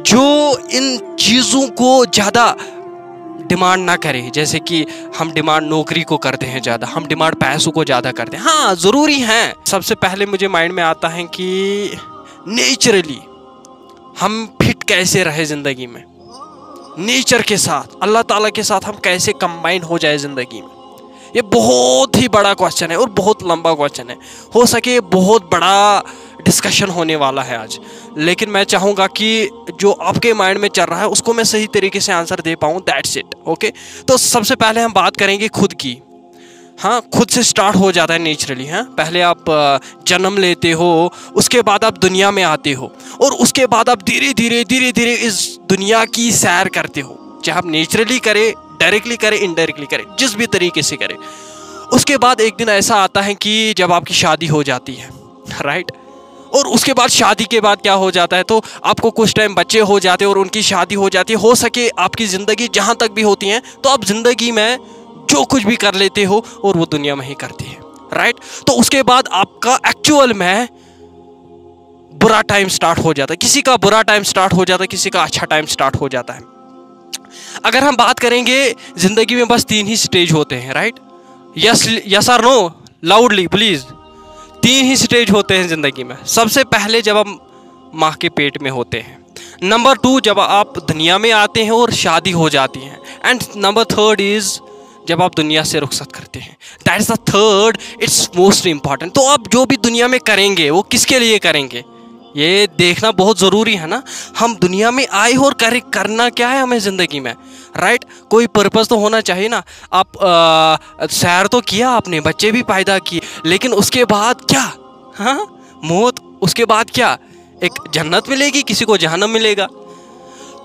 जो इन चीज़ों को ज़्यादा डिमांड ना करे। जैसे कि हम डिमांड नौकरी को करते हैं ज़्यादा, हम डिमांड पैसों को ज़्यादा करते हैं। हाँ, ज़रूरी हैं। सबसे पहले मुझे माइंड में आता है कि नेचुरली हम फिट कैसे रहे ज़िंदगी में, नेचर के साथ, अल्लाह ताला के साथ हम कैसे कंबाइन हो जाए ज़िंदगी में। ये बहुत ही बड़ा क्वेश्चन है और बहुत लंबा क्वेश्चन है। हो सके बहुत बड़ा डिस्कशन होने वाला है आज, लेकिन मैं चाहूँगा कि जो आपके माइंड में चल रहा है उसको मैं सही तरीके से आंसर दे पाऊँ। That's it. ओके, तो सबसे पहले हम बात करेंगे खुद की। हाँ, खुद से स्टार्ट हो जाता है नेचुरली। हाँ, पहले आप जन्म लेते हो, उसके बाद आप दुनिया में आते हो और उसके बाद आप धीरे धीरे इस दुनिया की सैर करते हो। चाहे आप नेचुरली करें, डायरेक्टली करें, इनडायरेक्टली करें, जिस भी तरीके से करें। उसके बाद एक दिन ऐसा आता है कि जब आपकी शादी हो जाती है, राइट। और उसके बाद शादी के बाद क्या हो जाता है, तो आपको कुछ टाइम बच्चे हो जाते हैं और उनकी शादी हो जाती है। हो सके आपकी ज़िंदगी जहाँ तक भी होती है तो आप ज़िंदगी में जो कुछ भी कर लेते हो और वो दुनिया में ही करते हैं, राइट। तो उसके बाद आपका एक्चुअल में बुरा टाइम स्टार्ट हो जाता है। किसी का बुरा टाइम स्टार्ट हो जाता है, किसी का अच्छा टाइम स्टार्ट हो जाता है। अगर हम बात करेंगे ज़िंदगी में बस 3 ही स्टेज होते हैं, राइट। यस और नो, लाउडली प्लीज़। 3 ही स्टेज होते हैं ज़िंदगी में। सबसे पहले जब हम माँ के पेट में होते हैं, नंबर 2 जब आप दुनिया में आते हैं और शादी हो जाती है, एंड नंबर 3 इज़ जब आप दुनिया से रुखसत करते हैं। That is the third, it's most important. तो आप जो भी दुनिया में करेंगे वो किसके लिए करेंगे, ये देखना बहुत ज़रूरी है ना। हम दुनिया में आए और करना क्या है हमें ज़िंदगी में, राइट। कोई पर्पज़ तो होना चाहिए ना। आप सैर तो किया आपने, बच्चे भी पैदा किए, लेकिन उसके बाद क्या? हाँ, मौत। उसके बाद क्या? एक जन्नत मिलेगी, किसी को जहन्नम मिलेगा।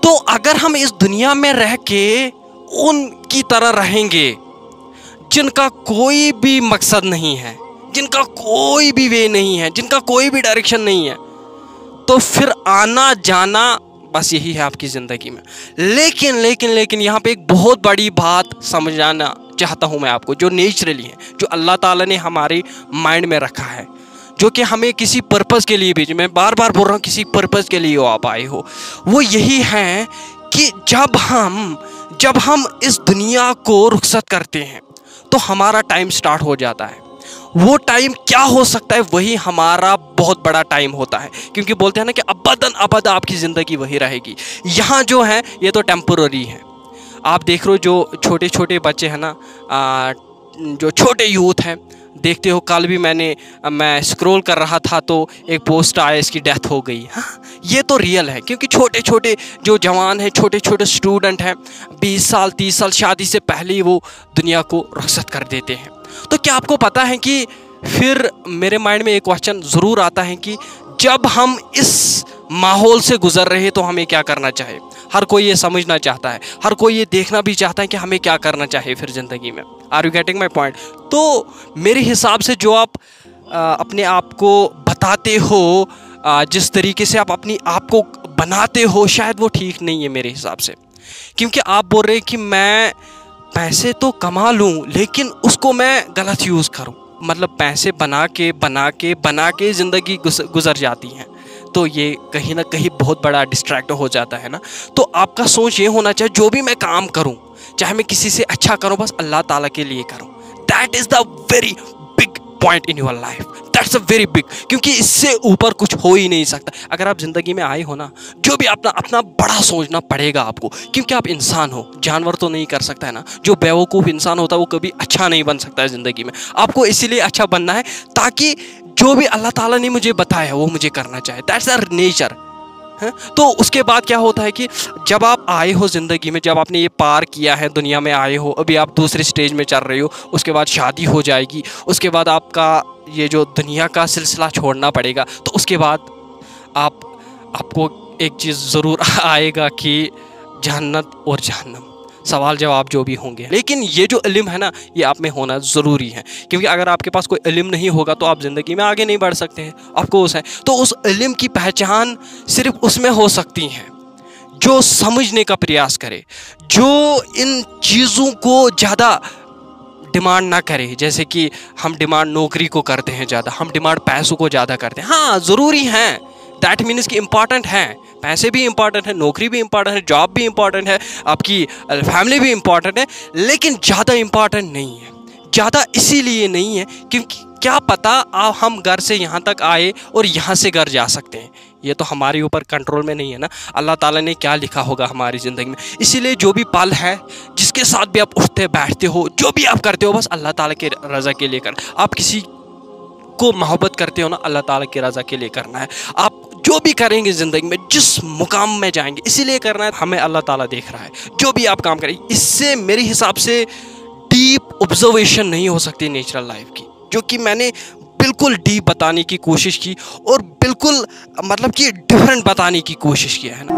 तो अगर हम इस दुनिया में रह के उनकी तरह रहेंगे जिनका कोई भी मकसद नहीं है, जिनका कोई भी वे नहीं है, जिनका कोई भी डायरेक्शन नहीं है, तो फिर आना जाना बस यही है आपकी ज़िंदगी में। लेकिन यहाँ पे एक बहुत बड़ी बात समझाना चाहता हूँ मैं आपको, जो नेचुरली है, जो अल्लाह ताला ने हमारे माइंड में रखा है, जो कि हमें किसी पर्पज़ के लिए भेजे। मैं बार बार बोल रहा हूँ, किसी पर्पज़ के लिए आप आए हो। वो यही है कि जब हम इस दुनिया को रुखसत करते हैं तो हमारा टाइम स्टार्ट हो जाता है। वो टाइम क्या हो सकता है, वही हमारा बहुत बड़ा टाइम होता है। क्योंकि बोलते हैं ना कि अबदन अबद आपकी ज़िंदगी वही रहेगी। यहाँ जो है ये तो टेम्पररी है। आप देख रहे हो जो छोटे छोटे बच्चे हैं ना, जो छोटे यूथ हैं, देखते हो कल भी मैं स्क्रॉल कर रहा था तो एक पोस्ट आया, इसकी डेथ हो गई। हाँ, ये तो रियल है। क्योंकि छोटे छोटे जो जवान हैं, छोटे छोटे स्टूडेंट हैं, 20 साल 30 साल शादी से पहले ही वो दुनिया को रुखसत कर देते हैं। तो क्या आपको पता है कि फिर मेरे माइंड में एक क्वेश्चन ज़रूर आता है कि जब हम इस माहौल से गुज़र रहे तो हमें क्या करना चाहिए। हर कोई ये समझना चाहता है, हर कोई ये देखना भी चाहता है कि हमें क्या करना चाहिए फिर ज़िंदगी में। Are you getting my point? तो मेरे हिसाब से जो आप अपने आप को बताते हो, जिस तरीके से आप अपनी आप को बनाते हो, शायद वो ठीक नहीं है मेरे हिसाब से। क्योंकि आप बोल रहे हैं कि मैं पैसे तो कमा लूँ लेकिन उसको मैं गलत यूज़ करूँ। मतलब पैसे बना के ज़िंदगी गुजर जाती हैं, तो ये कहीं ना कहीं बहुत बड़ा डिस्ट्रैक्ट हो जाता है ना। तो आपका सोच ये होना चाहिए, जो भी मैं काम करूं, चाहे मैं किसी से अच्छा करूं, बस अल्लाह ताला के लिए करूं। That is the very big point in your life. That's a very big, क्योंकि इससे ऊपर कुछ हो ही नहीं सकता। अगर आप ज़िंदगी में आए हो ना, जो भी अपना बड़ा सोचना पड़ेगा आपको, क्योंकि आप इंसान हो, जानवर तो नहीं कर सकता है ना। जो बेवकूफ़ इंसान होता है वो कभी अच्छा नहीं बन सकता है ज़िंदगी में। आपको इसीलिए अच्छा बनना है ताकि जो भी अल्लाह ताला ने मुझे बताया वो मुझे करना चाहे। That's our nature. तो उसके बाद क्या होता है कि जब आप आए हो ज़िंदगी में, जब आपने ये पार किया है, दुनिया में आए हो, अभी आप दूसरे स्टेज में चल रहे हो, उसके बाद शादी हो जाएगी, उसके बाद आपका ये जो दुनिया का सिलसिला छोड़ना पड़ेगा। तो उसके बाद आपको एक चीज़ ज़रूर आएगा कि जन्नत और जहन्नम, सवाल जवाब जो भी होंगे। लेकिन ये जो इल्म है ना, ये आप में होना ज़रूरी है। क्योंकि अगर आपके पास कोई इल्म नहीं होगा तो आप ज़िंदगी में आगे नहीं बढ़ सकते हैं। ऑफकोर्स है। तो उस इल्म की पहचान सिर्फ उसमें हो सकती है जो समझने का प्रयास करे, जो इन चीज़ों को ज़्यादा डिमांड ना करे। जैसे कि हम डिमांड नौकरी को करते हैं ज़्यादा, हम डिमांड पैसों को ज़्यादा करते हैं। हाँ, ज़रूरी हैं, दैट मीन्स कि इम्पॉर्टेंट हैं, पैसे भी इंपॉर्टेंट है, नौकरी भी इंपॉर्टेंट है, जॉब भी इंपॉर्टेंट है, आपकी फैमिली भी इंपॉर्टेंट है, लेकिन ज़्यादा इंपॉर्टेंट नहीं है। ज़्यादा इसीलिए नहीं है क्योंकि क्या पता हम घर से यहाँ तक आए और यहाँ से घर जा सकते हैं, ये तो हमारे ऊपर कंट्रोल में नहीं है ना। अल्लाह ताला ने क्या लिखा होगा हमारी ज़िंदगी में। इसीलिए जो भी पल है, जिसके साथ भी आप उठते बैठते हो, जो भी आप करते हो, बस अल्लाह ताला के रज़ा के लिए कर। आप किसी को मोहब्बत करते हो ना, अल्लाह ताला की रज़ा के लिए करना है। आप जो भी करेंगे ज़िंदगी में, जिस मुकाम में जाएंगे, इसीलिए करना है। हमें अल्लाह ताला देख रहा है, जो भी आप काम करें। इससे मेरे हिसाब से डीप ऑब्जर्वेशन नहीं हो सकती नेचुरल लाइफ की, जो कि मैंने बिल्कुल डीप बताने की कोशिश की और बिल्कुल मतलब कि डिफरेंट बताने की कोशिश किया है ना।